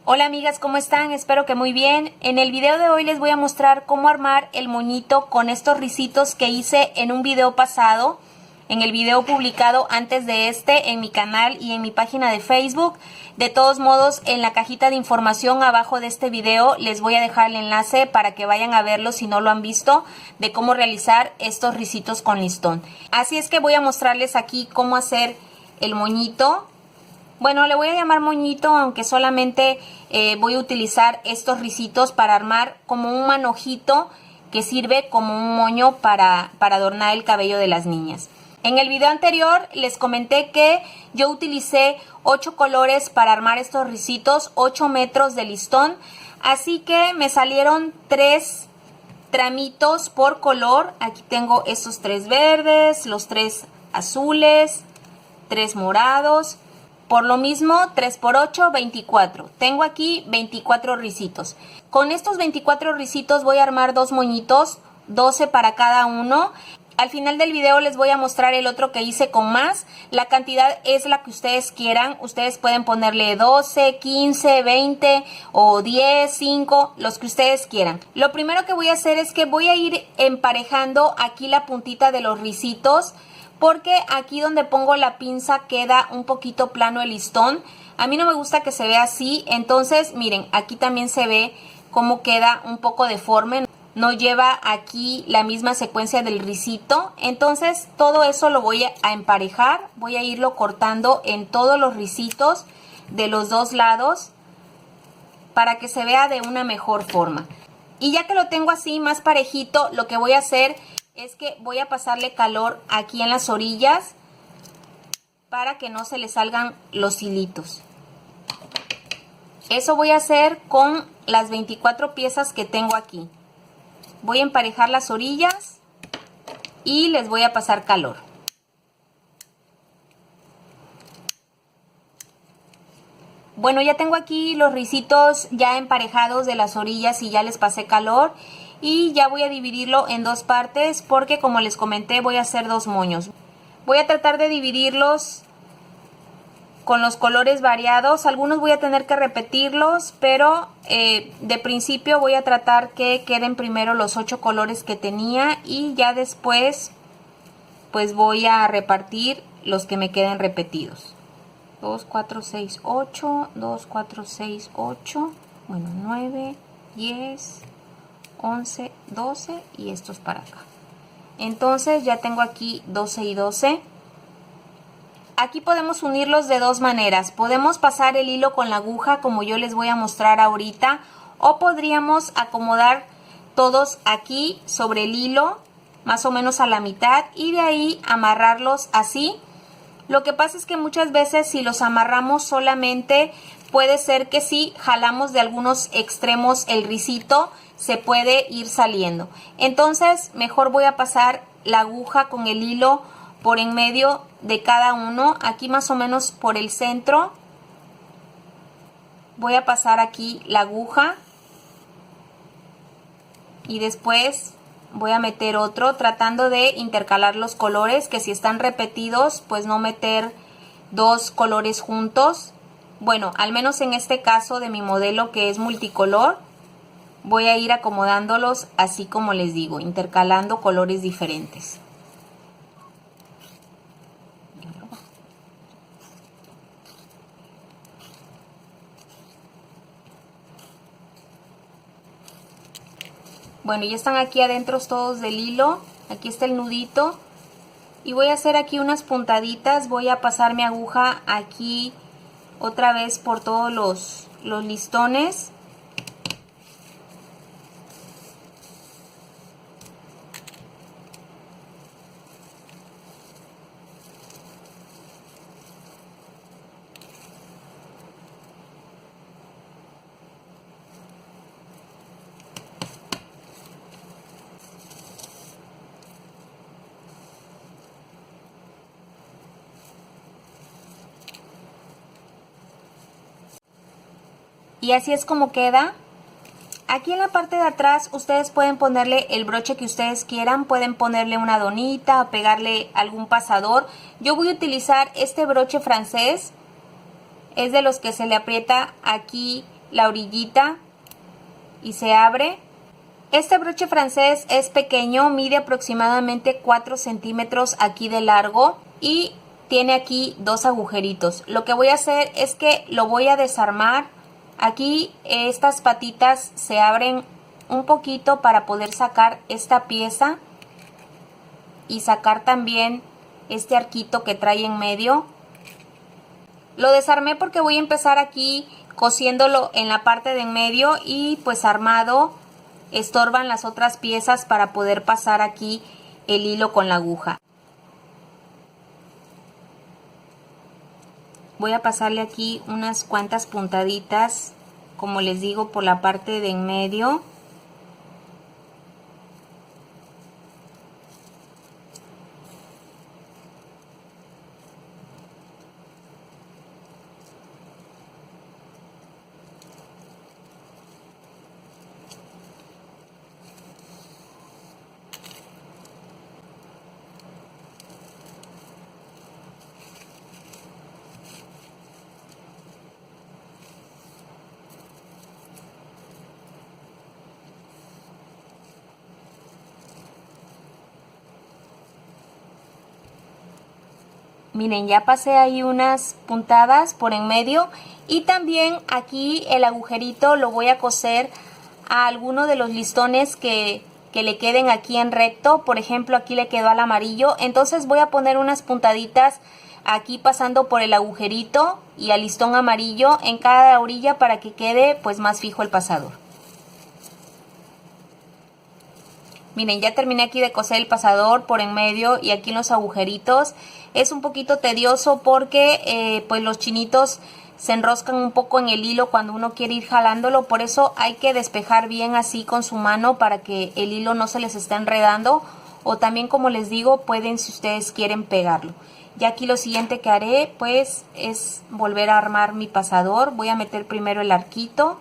Hola amigas, ¿cómo están? Espero que muy bien. En el video de hoy les voy a mostrar cómo armar el moñito con estos risitos que hice en un video pasado, en el video publicado antes de este en mi canal y en mi página de Facebook. De todos modos, en la cajita de información abajo de este video les voy a dejar el enlace para que vayan a verlo si no lo han visto, de cómo realizar estos risitos con listón. Así es que voy a mostrarles aquí cómo hacer el moñito. Bueno, le voy a llamar moñito, aunque solamente voy a utilizar estos risitos para armar como un manojito que sirve como un moño para adornar el cabello de las niñas. En el video anterior les comenté que yo utilicé 8 colores para armar estos risitos, 8 metros de listón, así que me salieron 3 tramitos por color. Aquí tengo estos 3 verdes, los 3 azules, 3 morados. Por lo mismo, 3 por 8, 24. Tengo aquí 24 risitos. Con estos 24 risitos voy a armar 2 moñitos, 12 para cada uno. Al final del video les voy a mostrar el otro que hice con más. La cantidad es la que ustedes quieran. Ustedes pueden ponerle 12, 15, 20 o 10, 5, los que ustedes quieran. Lo primero que voy a hacer es que voy a ir emparejando aquí la puntita de los risitos, porque aquí donde pongo la pinza queda un poquito plano el listón. A mí no me gusta que se vea así, entonces miren, aquí también se ve cómo queda un poco deforme. No lleva aquí la misma secuencia del risito, entonces todo eso lo voy a emparejar. Voy a irlo cortando en todos los risitos de los dos lados para que se vea de una mejor forma. Y ya que lo tengo así más parejito, lo que voy a hacer es que voy a pasarle calor aquí en las orillas para que no se le salgan los hilitos. Eso voy a hacer con las 24 piezas que tengo aquí. Voy a emparejar las orillas y les voy a pasar calor. Bueno, ya tengo aquí los risitos ya emparejados de las orillas y ya les pasé calor. Y ya voy a dividirlo en dos partes porque, como les comenté, voy a hacer 2 moños. Voy a tratar de dividirlos con los colores variados. Algunos voy a tener que repetirlos, pero de principio voy a tratar que queden primero los 8 colores que tenía y ya después pues voy a repartir los que me queden repetidos. 2, 4, 6, 8, 2, 4, 6, 8, bueno, 9, 10... 11, 12 y estos para acá. Entonces ya tengo aquí 12 y 12. Aquí podemos unirlos de dos maneras. Podemos pasar el hilo con la aguja como yo les voy a mostrar ahorita, o podríamos acomodar todos aquí sobre el hilo, más o menos a la mitad, y de ahí amarrarlos así. Lo que pasa es que muchas veces si los amarramos solamente, puede ser que si jalamos de algunos extremos el risito, se puede ir saliendo. Entonces mejor voy a pasar la aguja con el hilo por en medio de cada uno, aquí más o menos por el centro. Voy a pasar aquí la aguja y después voy a meter otro, tratando de intercalar los colores, que si están repetidos pues no meter 2 colores juntos. Bueno, al menos en este caso de mi modelo que es multicolor, voy a ir acomodándolos así como les digo, intercalando colores diferentes. Bueno, ya están aquí adentro todos del hilo. Aquí está el nudito. Y voy a hacer aquí unas puntaditas. Voy a pasar mi aguja aquí otra vez por todos los listones. Y así es como queda. Aquí en la parte de atrás ustedes pueden ponerle el broche que ustedes quieran. Pueden ponerle una donita o pegarle algún pasador. Yo voy a utilizar este broche francés. Es de los que se le aprieta aquí la orillita y se abre. Este broche francés es pequeño, mide aproximadamente 4 centímetros aquí de largo y tiene aquí 2 agujeritos. Lo que voy a hacer es que lo voy a desarmar. Aquí estas patitas se abren un poquito para poder sacar esta pieza y sacar también este arquito que trae en medio. Lo desarmé porque voy a empezar aquí cosiéndolo en la parte de en medio y pues armado estorban las otras piezas para poder pasar aquí el hilo con la aguja. Voy a pasarle aquí unas cuantas puntaditas, como les digo, por la parte de en medio. Miren, ya pasé ahí unas puntadas por en medio y también aquí el agujerito lo voy a coser a alguno de los listones que le queden aquí en recto. Por ejemplo, aquí le quedó al amarillo, entonces voy a poner unas puntaditas aquí pasando por el agujerito y al listón amarillo en cada orilla para que quede pues más fijo el pasador. Miren, ya terminé aquí de coser el pasador por en medio y aquí en los agujeritos. Es un poquito tedioso porque pues los chinitos se enroscan un poco en el hilo cuando uno quiere ir jalándolo. Por eso hay que despejar bien así con su mano para que el hilo no se les esté enredando. O también, como les digo, pueden, si ustedes quieren, pegarlo. Ya aquí lo siguiente que haré pues es volver a armar mi pasador. Voy a meter primero el arquito.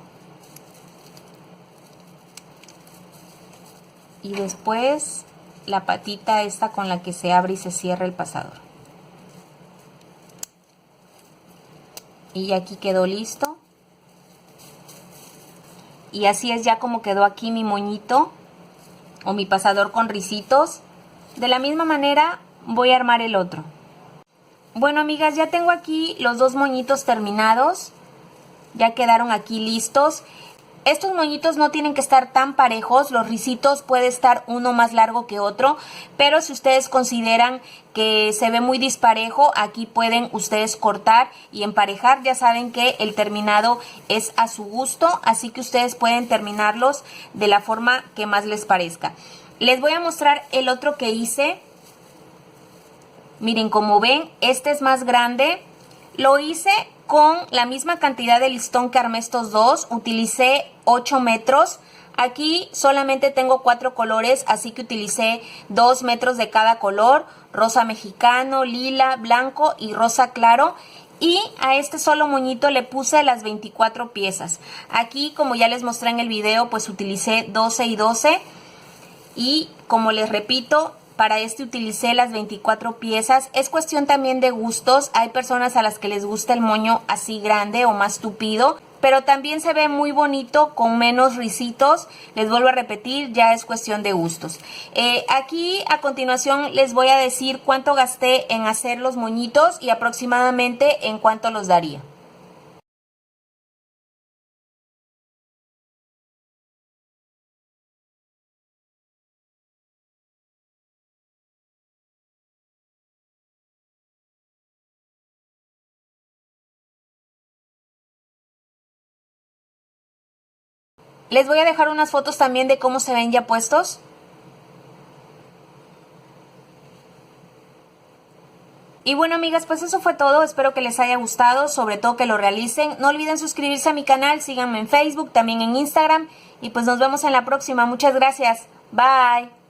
Y después la patita esta con la que se abre y se cierra el pasador. Y aquí quedó listo. Y así es ya como quedó aquí mi moñito o mi pasador con ricitos. De la misma manera voy a armar el otro. Bueno, amigas, ya tengo aquí los dos moñitos terminados. Ya quedaron aquí listos. Estos moñitos no tienen que estar tan parejos, los ricitos puede estar uno más largo que otro, pero si ustedes consideran que se ve muy disparejo, aquí pueden ustedes cortar y emparejar. Ya saben que el terminado es a su gusto, así que ustedes pueden terminarlos de la forma que más les parezca. Les voy a mostrar el otro que hice. Miren, como ven, este es más grande. Lo hice con la misma cantidad de listón que armé estos dos. Utilicé 8 metros. Aquí solamente tengo 4 colores, así que utilicé 2 metros de cada color. Rosa mexicano, lila, blanco y rosa claro. Y a este solo moñito le puse las 24 piezas. Aquí, como ya les mostré en el video, pues utilicé 12 y 12. Y como les repito, para este utilicé las 24 piezas. Es cuestión también de gustos. Hay personas a las que les gusta el moño así grande o más tupido, pero también se ve muy bonito con menos ricitos. Les vuelvo a repetir, ya es cuestión de gustos. Aquí a continuación les voy a decir cuánto gasté en hacer los moñitos y aproximadamente en cuánto los daría. Les voy a dejar unas fotos también de cómo se ven ya puestos. Y bueno, amigas, pues eso fue todo. Espero que les haya gustado, sobre todo que lo realicen. No olviden suscribirse a mi canal, síganme en Facebook, también en Instagram. Y pues nos vemos en la próxima. Muchas gracias. Bye.